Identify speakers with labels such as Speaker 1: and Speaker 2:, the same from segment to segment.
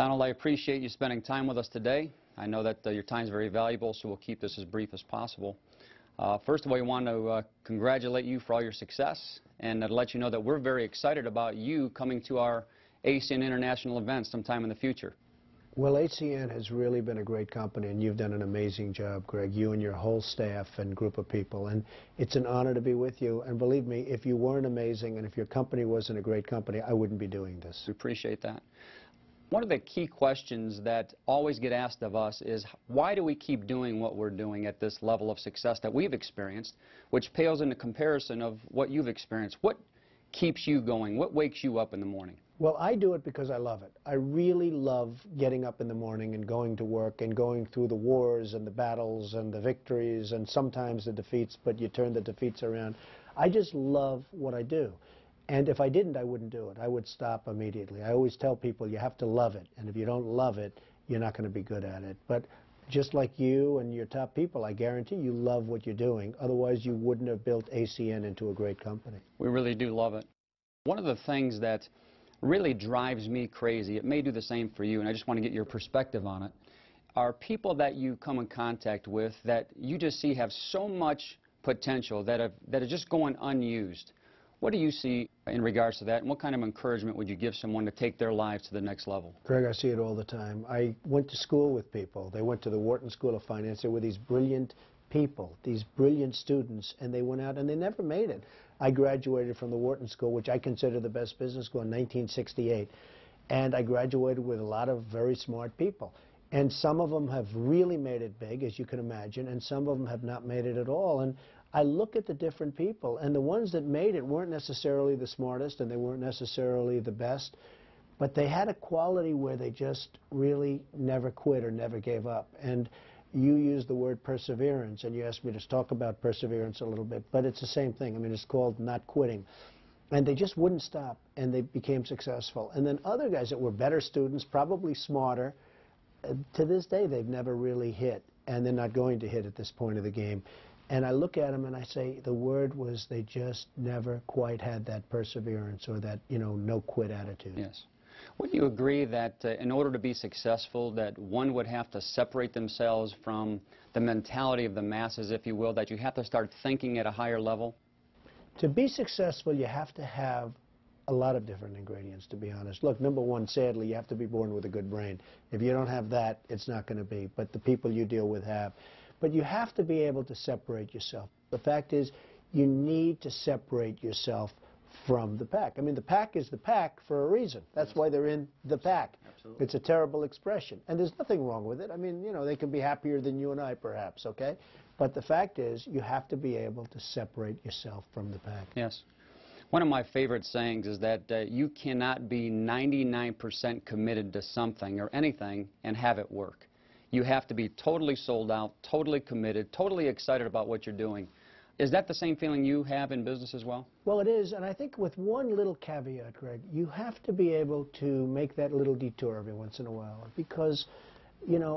Speaker 1: Donald, I appreciate you spending time with us today. I know that your time is very valuable, so we'll keep this as brief as possible. First of all, we want to congratulate you for all your success and to let you know that we're very excited about you coming to our ACN International event sometime in the future.
Speaker 2: Well, ACN has really been a great company, and you've done an amazing job, Greg, you and your whole staff and group of people. And it's an honor to be with you. And believe me, if you weren't amazing and if your company wasn't a great company, I wouldn't be doing this.
Speaker 1: We appreciate that. One of the key questions that always get asked of us is, why do we keep doing what we're doing at this level of success that we've experienced, which pales into comparison of what you've experienced? What keeps you going? What wakes you up in the morning?
Speaker 2: Well, I do it because I love it. I really love getting up in the morning and going to work and going through the wars and the battles and the victories and sometimes the defeats, but you turn the defeats around. I just love what I do. And if I didn't, I wouldn't do it. I would stop immediately. I always tell people you have to love it, and if you don't love it, you're not going to be good at it. But just like you and your top people, I guarantee you love what you're doing. Otherwise, you wouldn't have built ACN into a great company.
Speaker 1: We really do love it. One of the things that really drives me crazy, it may do the same for you, and I just want to get your perspective on it, are people that you come in contact with that you just see have so much potential that are just going unused. What do you see in regards to that, and what kind of encouragement would you give someone to take their lives to the next level?
Speaker 2: Greg, I see it all the time. I went to school with people. They went to the Wharton School of Finance. There were these brilliant people, these brilliant students, and they went out and they never made it. I graduated from the Wharton School, which I consider the best business school, in 1968, and I graduated with a lot of very smart people. And some of them have really made it big, as you can imagine, and some of them have not made it at all. And I look at the different people, and the ones that made it weren't necessarily the smartest, and they weren't necessarily the best, but they had a quality where they just really never quit or never gave up. And you used the word perseverance, and you asked me to talk about perseverance a little bit, but it's the same thing. I mean, it's called not quitting. And they just wouldn't stop, and they became successful. And then other guys that were better students, probably smarter, to this day, they've never really hit, and they're not going to hit at this point of the game. And I look at them and I say, the word was they just never quite had that perseverance or that, no quit attitude.
Speaker 1: Yes. Would you agree that in order to be successful, that one would have to separate themselves from the mentality of the masses, if you will, that you have to start thinking at a higher level?
Speaker 2: To be successful, you have to have a lot of different ingredients, to be honest. Look, number one, sadly, you have to be born with a good brain. If you don't have that, it's not going to be, but the people you deal with have. But you have to be able to separate yourself. The fact is, you need to separate yourself from the pack. I mean, the pack is the pack for a reason. That's why they're in the pack. Absolutely. It's a terrible expression. And there's nothing wrong with it. I mean, they can be happier than you and I, perhaps, okay? But the fact is, you have to be able to separate yourself from the pack.
Speaker 1: Yes. One of my favorite sayings is that you cannot be 99% committed to something or anything and have it work. You have to be totally sold out, totally committed, totally excited about what you're doing. Is that the same feeling you have in business as well?
Speaker 2: Well, it is, and I think with one little caveat, Greg, you have to be able to make that little detour every once in a while because,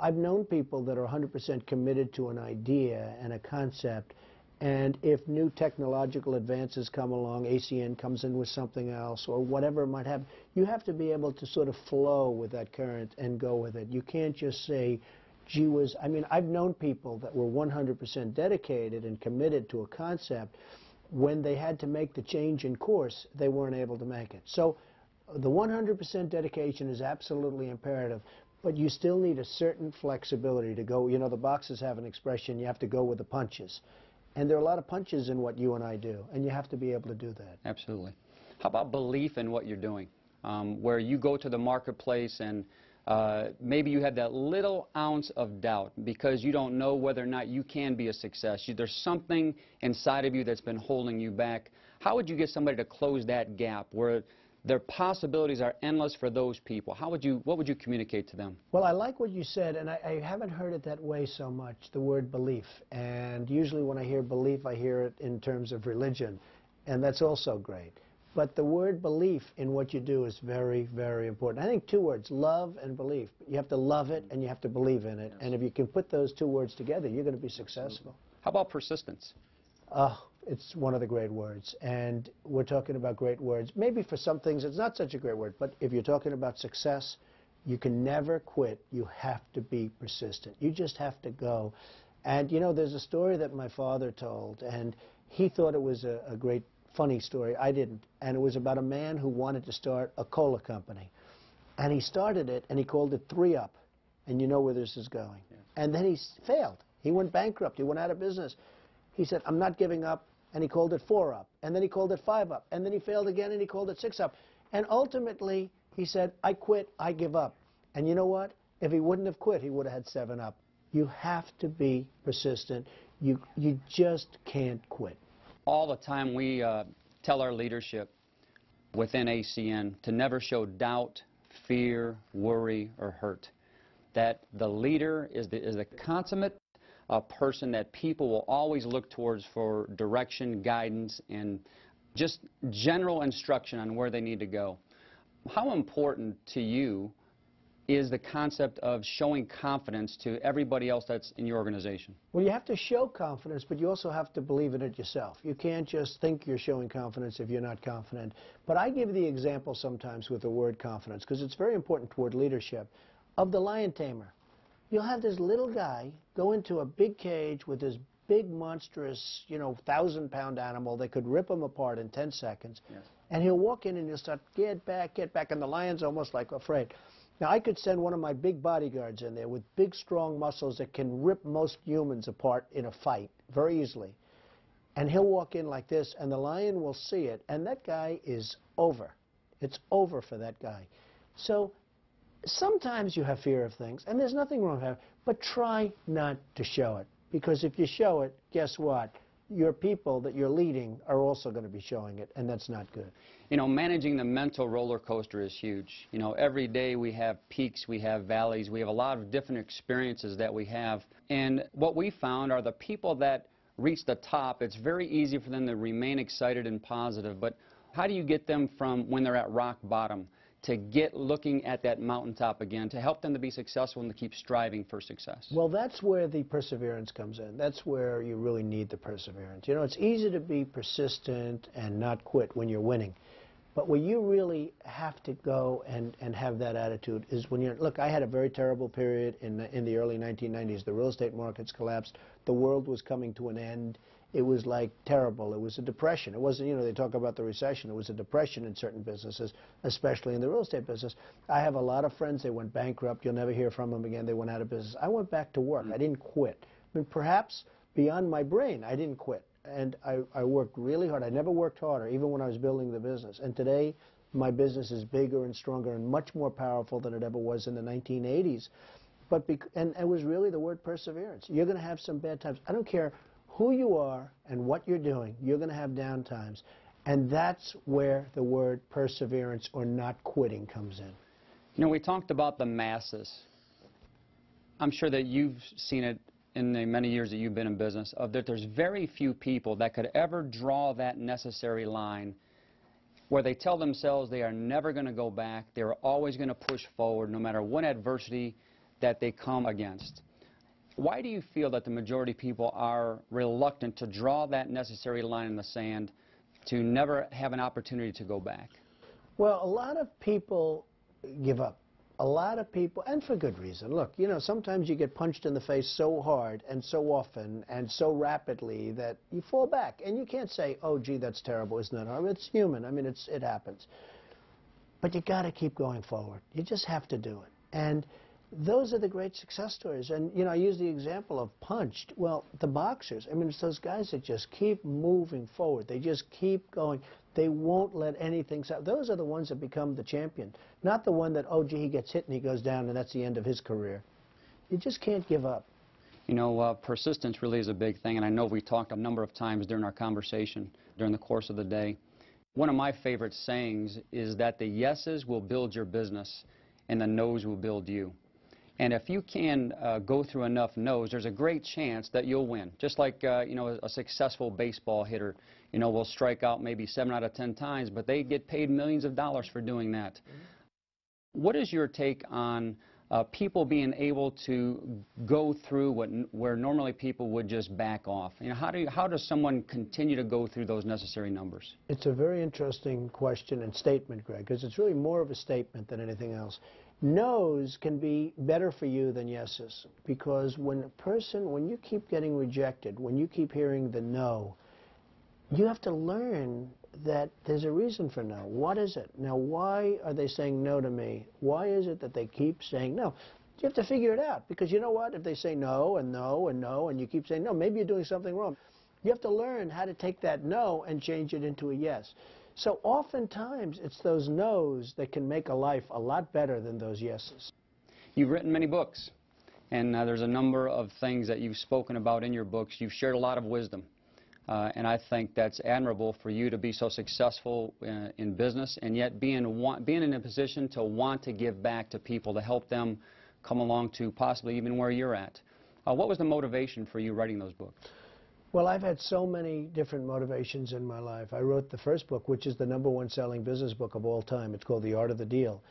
Speaker 2: I've known people that are 100% committed to an idea and a concept, and if new technological advances come along, ACN comes in with something else or whatever it might have, you have to be able to sort of flow with that current and go with it. You can't just say, gee whiz. I mean, I've known people that were 100% dedicated and committed to a concept. When they had to make the change in course, they weren't able to make it. So the 100% dedication is absolutely imperative, but you still need a certain flexibility to go. The boxers have an expression, you have to go with the punches. And there are a lot of punches in what you and I do, and you have to be able to do that.
Speaker 1: Absolutely. How about belief in what you're doing, where you go to the marketplace and maybe you have that little ounce of doubt because you don't know whether or not you can be a success. There's something inside of you that's been holding you back. How would you get somebody to close that gap where their possibilities are endless for those people? What would you communicate to them?
Speaker 2: Well, I like what you said, and I haven't heard it that way so much, the word belief. And usually when I hear belief, I hear it in terms of religion, and that's also great. But the word belief in what you do is very, very important. I think two words, love and belief. You have to love it and you have to believe in it. Yes. And if you can put those two words together, you're going to be successful.
Speaker 1: How about persistence?
Speaker 2: It's one of the great words. And we're talking about great words. Maybe for some things it's not such a great word, but if you're talking about success, You can never quit. You have to be persistent. You just have to go. And, you know, there's a story that my father told, and he thought it was a great, funny story. I didn't. And it was about a man who wanted to start a cola company. And he started it, and he called it 3-Up. And you know where this is going. Yes. And then he failed. He went bankrupt. He went out of business. He said, I'm not giving up. And he called it 4-Up. And then he called it 5-Up. And then he failed again, and he called it 6-Up. And ultimately, he said, I quit. I give up. And you know what? If he wouldn't have quit, he would have had 7-Up. You have to be persistent. You just can't quit.
Speaker 1: All the time we tell our leadership within ACN to never show doubt, fear, worry, or hurt. That the leader is the consummate person that people will always look towards for direction, guidance, and just general instruction on where they need to go. How important to you is the concept of showing confidence to everybody else that's in your organization?
Speaker 2: Well, you have to show confidence, but you also have to believe in it yourself. You can't just think you're showing confidence if you're not confident. But I give the example sometimes with the word confidence, because it's very important toward leadership, of the lion tamer. You'll have this little guy go into a big cage with this big, monstrous, 1,000-pound animal that could rip him apart in 10 seconds. Yes. And he'll walk in and he'll start, get back, and the lion's almost like afraid. Now, I could send one of my big bodyguards in there with big, strong muscles that can rip most humans apart in a fight very easily. And he'll walk in like this, and the lion will see it, and that guy is over. It's over for that guy. So sometimes you have fear of things, and there's nothing wrong with that, but try not to show it. Because if you show it, guess what? Your people that you're leading are also going to be showing it, and that's not good.
Speaker 1: You know, managing the mental roller coaster is huge. You know, every day we have peaks, we have valleys, we have a lot of different experiences that we have. And what we found are the people that reach the top, it's very easy for them to remain excited and positive, but how do you get them from when they're at rock bottom to get looking at that mountaintop again, to help them to be successful and to keep striving for success?
Speaker 2: Well, that's where the perseverance comes in. That's where you really need the perseverance. You know, it's easy to be persistent and not quit when you're winning. But where you really have to go and have that attitude is when you're, look, I had a very terrible period in the early 1990s. The real estate markets collapsed. The world was coming to an end. It was like terrible. It was a depression. It wasn't, they talk about the recession. It was a depression in certain businesses, especially in the real estate business. I have a lot of friends. They went bankrupt. You'll never hear from them again. They went out of business. I went back to work. I didn't quit. I mean, perhaps beyond my brain, I didn't quit. And I worked really hard. I never worked harder, even when I was building the business. And today, my business is bigger and stronger and much more powerful than it ever was in the 1980s. And it was really the word perseverance. You're going to have some bad times. I don't care who you are and what you're doing, you're going to have down times. And that's where the word perseverance or not quitting comes in.
Speaker 1: You know, we talked about the masses. I'm sure that you've seen it in the many years that you've been in business, that there's very few people that could ever draw that necessary line where they tell themselves they are never going to go back, they're always going to push forward no matter what adversity that they come against. Why do you feel that the majority of people are reluctant to draw that necessary line in the sand to never have an opportunity to go back?
Speaker 2: Well, a lot of people give up. A lot of people, and for good reason. Look, sometimes you get punched in the face so hard and so often and so rapidly that you fall back. And you can't say, oh, gee, that's terrible, isn't it? I mean, it's human. I mean, it happens. But you got to keep going forward. You just have to do it. And those are the great success stories. And, I use the example of punched. Well, the boxers, I mean, it's those guys that just keep moving forward. They just keep going. They won't let anything stop. Those are the ones that become the champion, not the one that, oh, gee, he gets hit and he goes down and that's the end of his career. You just can't give up.
Speaker 1: Persistence really is a big thing, and I know we talked a number of times during our conversation during the course of the day. One of my favorite sayings is that the yeses will build your business and the nos will build you. And if you can go through enough no's, there's a great chance that you'll win. Just like, a successful baseball hitter, will strike out maybe 7 out of 10 times, but they get paid millions of dollars for doing that. Mm-hmm. What is your take on people being able to go through where normally people would just back off? How does someone continue to go through those necessary numbers?
Speaker 2: It's a very interesting question and statement, Greg, because it's really more of a statement than anything else. No's can be better for you than yeses, because when you keep getting rejected, when you keep hearing the no, you have to learn that there's a reason for no. What is it? Now, why are they saying no to me? Why is it that they keep saying no? You have to figure it out, because you know what? If they say no and no and no and you keep saying no, maybe you're doing something wrong. You have to learn how to take that no and change it into a yes. So oftentimes it's those no's that can make a life a lot better than those yeses.
Speaker 1: You've written many books, and there's a number of things that you've spoken about in your books. You've shared a lot of wisdom, and I think that's admirable for you to be so successful in business, and yet being in a position to want to give back to people, to help them come along to possibly even where you're at. What was the motivation for you writing those books?
Speaker 2: Well, I've had so many different motivations in my life. I wrote the first book, which is the #1 selling business book of all time. It's called The Art of the Deal.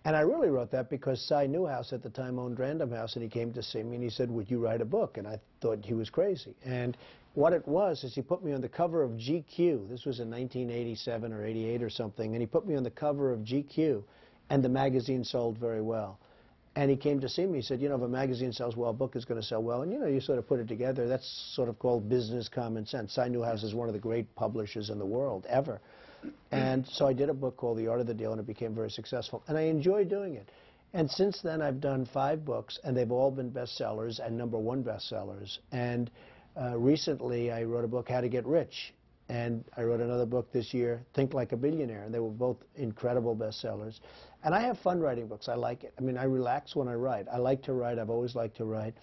Speaker 2: And I really wrote that because Cy Newhouse at the time owned Random House, and he came to see me and he said, would you write a book? And I thought he was crazy. And what it was is he put me on the cover of GQ. This was in 1987 or 88 or something. And he put me on the cover of GQ, and the magazine sold very well. And he came to see me. He said, you know, if a magazine sells well, a book is going to sell well. And, you know, you sort of put it together. That's sort of called business common sense. Cy Newhouse is one of the great publishers in the world, ever. And so I did a book called The Art of the Deal, and it became very successful. And I enjoy doing it. And since then, I've done 5 books, and they've all been bestsellers and #1 bestsellers. And recently, I wrote a book, How to Get Rich. And I wrote another book this year, Think Like a Billionaire, and they were both incredible bestsellers. And I have fun writing books. I like it. I mean, I relax when I write. I like to write. I've always liked to write.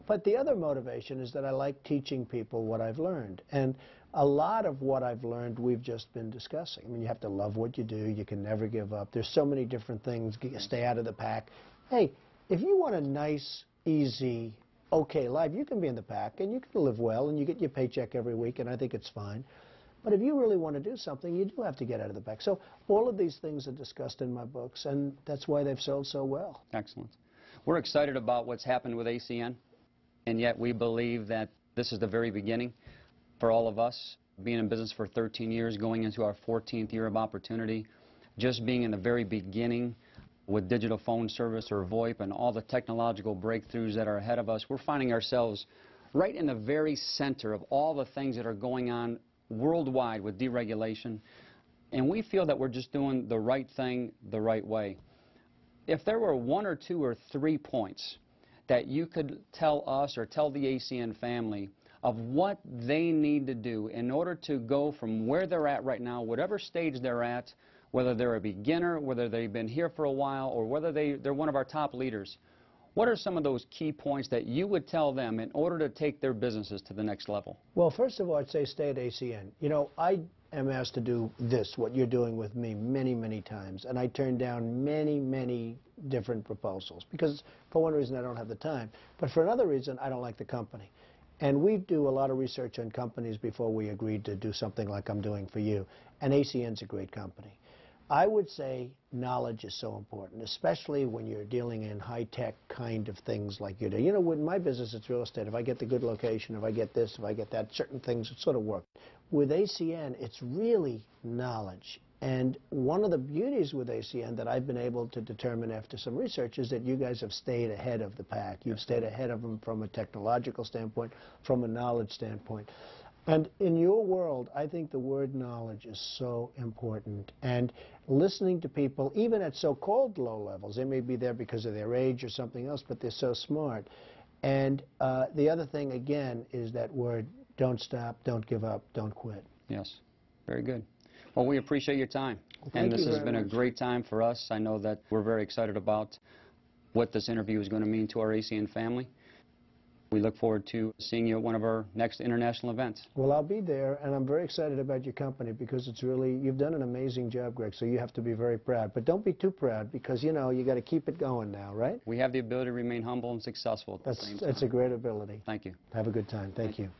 Speaker 2: But the other motivation is that I like teaching people what I've learned. And a lot of what I've learned we've just been discussing. I mean, you have to love what you do. You can never give up. There's so many different things. Stay out of the pack. Hey, if you want a nice, easy, okay life, you can be in the pack, and you can live well, and you get your paycheck every week, and I think it's fine. But if you really want to do something, you do have to get out of the pack. So all of these things are discussed in my books, and that's why they've sold so well.
Speaker 1: Excellent. We're excited about what's happened with ACN, and yet we believe that this is the very beginning for all of us. Being in business for 13 years, going into our 14th year of opportunity, just being in the very beginning with digital phone service or VoIP and all the technological breakthroughs that are ahead of us, we're finding ourselves right in the very center of all the things that are going on worldwide with deregulation, and we feel that we're just doing the right thing the right way. If there were 1 or 2 or 3 points that you could tell us or tell the ACN family of what they need to do in order to go from where they're at right now, whatever stage they're at, whether they're a beginner, whether they've been here for a while, or whether they're one of our top leaders, what are some of those key points that you would tell them in order to take their businesses to the next level?
Speaker 2: Well, first of all, I'd say stay at ACN. You know, I am asked to do this, what you're doing with me, many, many times. And I turn down many, many different proposals because, for one reason, I don't have the time. But for another reason, I don't like the company. And we do a lot of research on companies before we agreed to do something like I'm doing for you. And ACN's a great company. I would say knowledge is so important, especially when you're dealing in high-tech kind of things like you do. You know, with my business, it's real estate. If I get the good location, if I get this, if I get that, certain things sort of work. With ACN, it's really knowledge. And one of the beauties with ACN that I've been able to determine after some research is that you guys have stayed ahead of the pack. You've stayed ahead of them from a technological standpoint, from a knowledge standpoint. And in your world, I think the word knowledge is so important. And listening to people, even at so-called low levels, they may be there because of their age or something else, but they're so smart. And the other thing, again, is that word, don't stop, don't give up, don't quit.
Speaker 1: Yes, very good. Well, we appreciate your time.
Speaker 2: Well,
Speaker 1: and this has
Speaker 2: very
Speaker 1: been a
Speaker 2: much.
Speaker 1: great time for us. I know that we're very excited about what this interview is going to mean to our ACN family. We look forward to seeing you at one of our next international events.
Speaker 2: Well, I'll be there, and I'm very excited about your company because it's really, you've done an amazing job, Greg, so you have to be very proud. But don't be too proud because, you know, you got to keep it going now, right?
Speaker 1: We have the ability to remain humble and successful at the same time.
Speaker 2: That's a great ability.
Speaker 1: Thank you.
Speaker 2: Have a good time. Thank you.